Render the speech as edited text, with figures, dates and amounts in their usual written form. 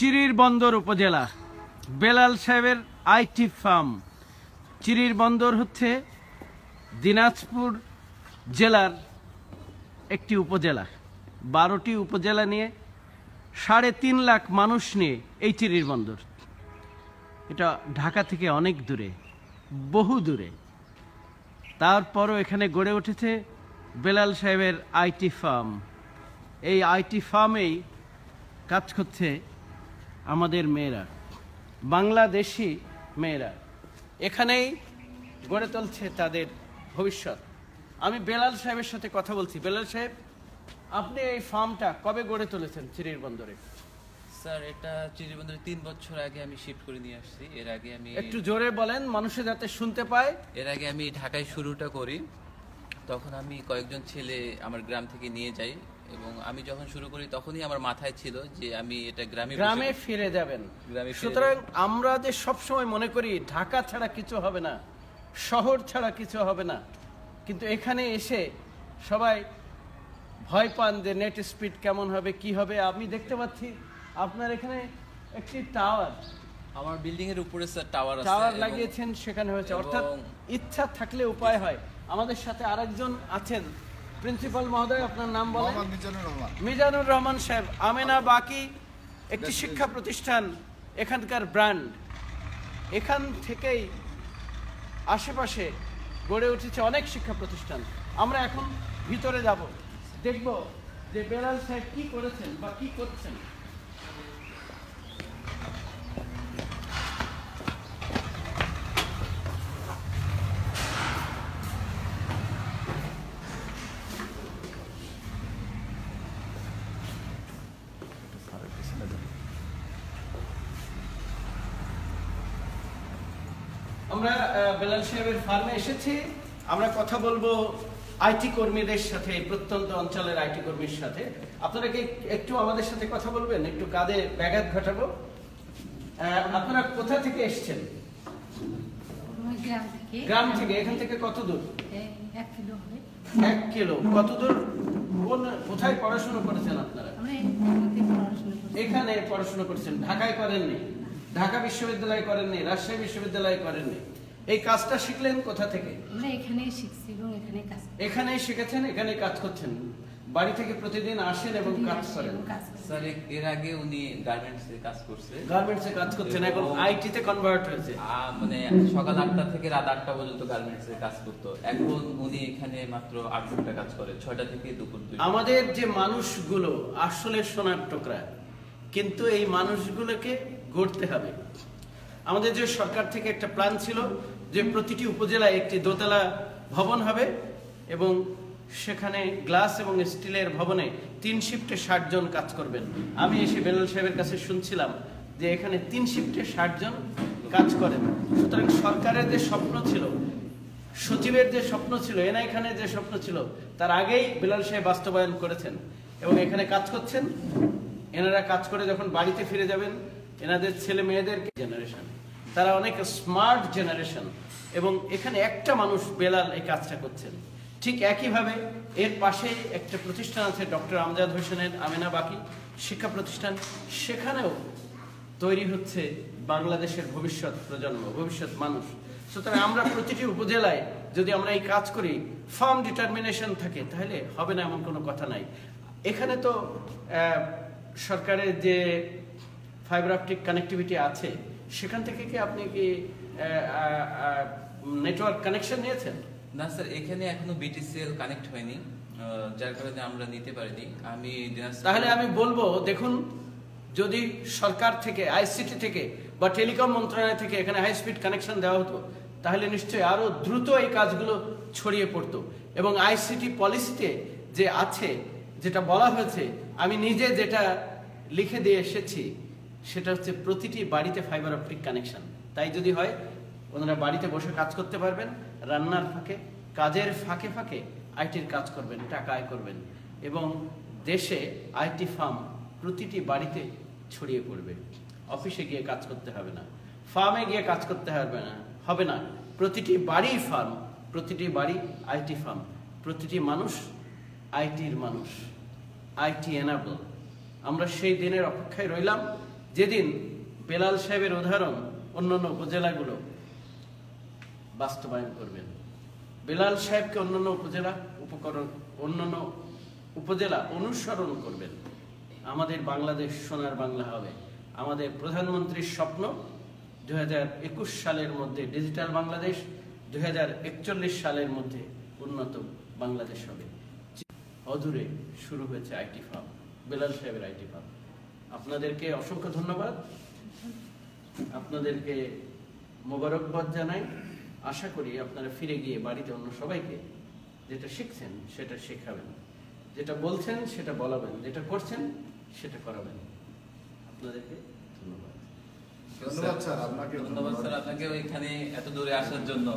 চিরিরবন্দর উপজেলা বেলাল সাহেবের IT firm. Chirirbandar হচ্ছে দিনাজপুর জেলার একটি উপজেলা। 12টি উপজেলা নিয়ে 3.5 লাখ মানুষ নিয়ে এই চিরিরবন্দর। এটা ঢাকা থেকে অনেক দূরে, বহু দূরে। তারপরও এখানে গড়ে উঠেছে বেলাল সাহেবের আইটি ফার্ম। এই আইটি ফার্মেই কাজ করছে আমাদের মেয়েরা, বাংলাদেশি মেয়েরা। এখানেই গড়ে তুলছে তাদের ভবিষ্যৎ। আমি বেলাল সাহেবের সাথে কথা বলছি। বেলাল সাহেব, আপনি এই ফার্মটা কবে গড়ে তুলেছেন চিরিরবন্দরে? স্যার, এটা চিরিরবন্দরে 3 বছর আগে আমি শিফট করে নিয়ে আসছি। এর আগে আমি একটু জোরে বলেন, মানুষে যাতে শুনতে পায়। এর আগে আমি ঢাকায় শুরুটা করি। তখন আমি কয়েকজন ছেলে আমার গ্রাম থেকে নিয়ে যাই, এবং আমি যখন শুরু করি তখনই আমার মাথায় ছিল যে আমি এটা গ্রামে ফিরে যাবেন। সুতরাং আমরা যে সবসময় মনে করি ঢাকা ছাড়া কিছু হবে না, শহর ছাড়া কিছু হবে না, কিন্তু এখানে এসে সবাই ভয় পান যে নেট স্পিড কেমন হবে, কি হবে। আমি দেখতে পাচ্ছি আপনার এখানে একটি টাওয়ার, আমার বিল্ডিং এর উপরে স্যার টাওয়ার লাগিয়েছেন, সেখানে হয়েছে। অর্থাৎ ইচ্ছা থাকলে উপায় হয়। আমাদের সাথে আরেকজন আছেন প্রিন্সিপাল মহোদয়, আপনার নাম বলেন? মিজানুর রহমান সাহেব। আমেনা বাকি একটি শিক্ষা প্রতিষ্ঠান, এখানকার ব্র্যান্ড। এখান থেকেই আশেপাশে গড়ে উঠেছে অনেক শিক্ষা প্রতিষ্ঠান। আমরা এখন ভিতরে যাব, দেখব যে বেলাল সাহেব কি করেছেন বা কি করছেন। আমরা বেলাল সাহেবের ফার্মে এসেছি। আমরা কথা বলবো আইটি কর্মীদের সাথে, প্রত্যন্ত অঞ্চলের আইটি কর্মীর সাথে। আপনারা কি একটু আমাদের সাথে কথা বলবেন? একটু কাঁধে ব্যাঘাত ঘটাবো। আপনারা কোথা থেকে এসেছেন? গ্রাম থেকে। এখান থেকে কত দূর? 1 কিলো। কত দূর? কোথায় পড়াশোনা করেছেন আপনারা? এখানে পড়াশোনা করেছেন, ঢাকায় করেননি? ঢাকা বিশ্ববিদ্যালয় করেননি, রাজশাহী বিশ্ববিদ্যালয় করেননি। এই কাজটা শিখলেন কোথা থেকে? এখানেই শিখেছেন, এখানেই কাজ করছেন। বাড়ি থেকে প্রতিদিন আসেন এবং কাজ করেন। স্যার, এর আগে উনি গার্মেন্টসে কাজ করছে। গার্মেন্টসে কাজ করছেন, এখন আইটি তে কনভার্ট হয়েছে। মানে সকাল 8টা থেকে রাত 8টা পর্যন্ত গার্মেন্টসে কাজ করতো। এখন উনি এখানে মাত্র 8 ঘন্টা কাজ করে, 6টা থেকে দুপুর 2টা। আমাদের যে মানুষগুলো আসলে সোনার টুকরা, কিন্তু এই মানুষগুলোকে গড়তে হবে। আমাদের যে সরকার থেকে একটা প্ল্যান ছিল যে প্রতিটি উপজেলায় একটি দোতলা ভবন হবে, এবং সেখানে গ্লাস এবং স্টিলের ভবনে 3 শিফটে 60 জন কাজ করবেন। আমি এসে বেলাল সাহেবের কাছে শুনছিলাম যে এখানে 3 শিফটে 60 জন কাজ করেন। সুতরাং সরকারের যে স্বপ্ন ছিল, সচিবের যে স্বপ্ন ছিল, এনআই খানের যে স্বপ্ন ছিল, তার আগেই বেলাল সাহেব বাস্তবায়ন করেছেন এবং এখানে কাজ করছেন। এনারা কাজ করে যখন বাড়িতে ফিরে যাবেন, এনাদের ছেলে মেয়েদের জেনারেশন, তারা অনেক স্মার্ট জেনারেশন, এবং এখানে একটা মানুষ বেলাল এই কাজটা করছেন। ঠিক একইভাবে এর পাশে একটা প্রতিষ্ঠান আছে ডক্টর আমজাদ হোসেনের আমেনা বাকি শিক্ষা প্রতিষ্ঠান। সেখানেও তৈরি হচ্ছে বাংলাদেশের ভবিষ্যৎ প্রজন্ম, ভবিষ্যৎ মানুষ। সুতরাং আমরা প্রতিটি উপজেলায় যদি আমরা এই কাজ করি, ফার্ম ডিটারমিনেশন থাকে, তাহলে হবে না এমন কোনো কথা নাই। এখানে তো সরকারের যে ফাইবার অপটিক কানেক্টিভিটি আছে, সেখান থেকে কি আপনি কি নেটওয়ার্ক কানেকশন নিয়েছেন? না স্যার, এখানে এখনো বিটিসিএল কানেক্ট হয়নি, যার কারণে আমরা নিতে পারিনি। তাহলে আমি বলবো, দেখুন, যদি সরকার থেকে, আইসিটি থেকে বা টেলিকম মন্ত্রণালয় থেকে এখানে হাই স্পিড কানেকশন দেওয়া হতো, তাহলে নিশ্চয়ই আরো দ্রুত এই কাজগুলো ছড়িয়ে পড়তো। এবং আইসিটি পলিসিতে যে আছে, যেটা বলা হয়েছে, আমি নিজে যেটা লিখে দিয়ে এসেছি, সেটা হচ্ছে প্রতিটি বাড়িতে ফাইবার অপটিক কানেকশন। তাই যদি হয়, ওনারা বাড়িতে বসে কাজ করতে পারবেন, রান্নার ফাঁকে, কাজের ফাঁকে ফাঁকে আইটির কাজ করবেন, টাকা আয় করবেন, এবং দেশে আইটি ফার্ম প্রতিটি বাড়িতে ছড়িয়ে পড়বে। অফিসে গিয়ে কাজ করতে হবে না, ফার্মে গিয়ে কাজ করতে হবে না। প্রতিটি বাড়ি ফার্ম, প্রতিটি বাড়ি আইটি ফার্ম, প্রতিটি মানুষ আইটির মানুষ, আইটি এনাবল। আমরা সেই দিনের অপেক্ষায় রইলাম যেদিন বেলাল সাহেবের উদাহরণ অন্যান্য উপজেলাগুলো বাস্তবায়ন করবেন, বেলাল সাহেবকে অন্যান্য উপজেলা অনুসরণ করবেন, আমাদের বাংলাদেশ সোনার বাংলা হবে। আমাদের প্রধানমন্ত্রীর স্বপ্ন 2021 সালের মধ্যে ডিজিটাল বাংলাদেশ, 2041 সালের মধ্যে উন্নত বাংলাদেশ হবে। অদূরে শুরু হয়েছে আইটি ফার্ম, বেলাল সাহেবের আইটি ফার্ম। আপনাদেরকে অসংখ্য ধন্যবাদ, আপনাদেরকে মোবারকবাদ জানাই। আশা করি আপনারা ফিরে গিয়ে বাড়িতে অন্য সবাইকে যেটা শিখছেন সেটা শেখাবেন, যেটা বলছেন সেটা বলাবেন, যেটা করছেন সেটা করাবেন। আপনাদেরকে ধন্যবাদ। ধন্যবাদ স্যার আপনাকে। ধন্যবাদ স্যার আপনাকে এখানে এত দূরে আসার জন্য।